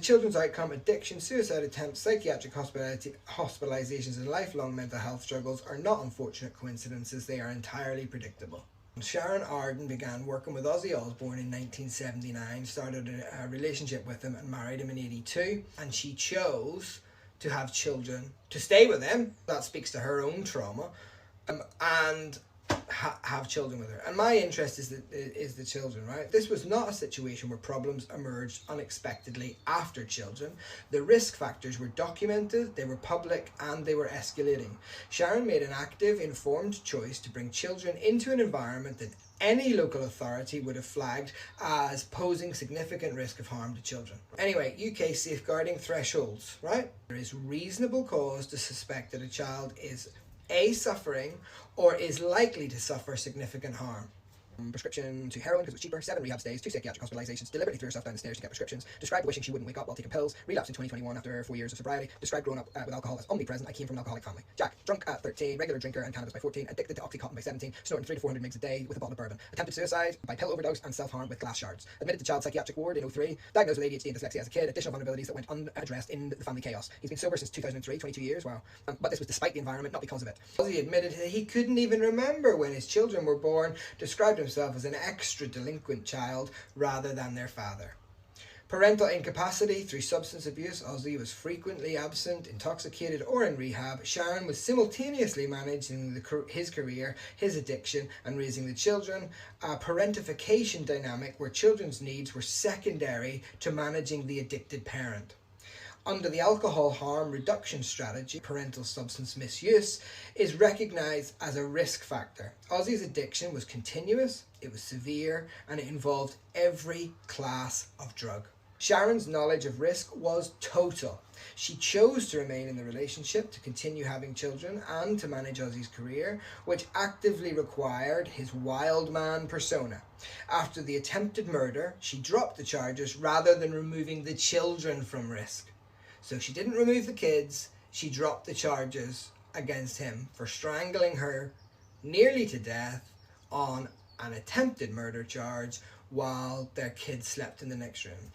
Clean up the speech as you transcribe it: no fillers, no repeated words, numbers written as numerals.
children's outcome, addiction, suicide attempts, psychiatric hospitalizations and lifelong mental health struggles are not unfortunate coincidences, they are entirely predictable. Sharon Osbourne began working with Ozzy Osbourne in 1979, started a relationship with him and married him in 82, and she chose to have children to stay with him. That speaks to her own trauma, and have children with her. And my interest is the children, right? This was not a situation where problems emerged unexpectedly after children. The risk factors were documented, they were public, and they were escalating. Sharon made an active, informed choice to bring children into an environment that any local authority would have flagged as posing significant risk of harm to children. Anyway, UK safeguarding thresholds, right? There is reasonable cause to suspect that a child is suffering or is likely to suffer significant harm. Prescription to heroin because it's cheaper, 7 rehab stays, 2 psychiatric hospitalizations, deliberately threw herself down the stairs to get prescriptions, described wishing she wouldn't wake up while taking pills, relapsed in 2021 after 4 years of sobriety, described growing up with alcohol as omnipresent, I came from an alcoholic family. Jack, drunk at 13, regular drinker and cannabis by 14, addicted to Oxycontin by 17, snorting 300 to 400 mg a day with a bottle of bourbon, attempted suicide by pill overdose and self-harm with glass shards, admitted to child psychiatric ward in 03, diagnosed with ADHD and dyslexia as a kid, additional vulnerabilities that went unaddressed in the family chaos. He's been sober since 2003, 22 years, wow. But this was despite the environment, not because of it. Ozzy admitted that he couldn't even remember when his children were born, described himself as an extra delinquent child rather than their father. Parental incapacity through substance abuse. Ozzy was frequently absent, intoxicated, or in rehab. Sharon was simultaneously managing his career, his addiction, and raising the children. A parentification dynamic where children's needs were secondary to managing the addicted parent. Under the alcohol harm reduction strategy, parental substance misuse is recognised as a risk factor. Ozzy's addiction was continuous, it was severe, and it involved every class of drug. Sharon's knowledge of risk was total. She chose to remain in the relationship, to continue having children, and to manage Ozzy's career, which actively required his wild man persona. After the attempted murder, she dropped the charges rather than removing the children from risk. So she didn't remove the kids, she dropped the charges against him for strangling her nearly to death on an attempted murder charge while their kids slept in the next room.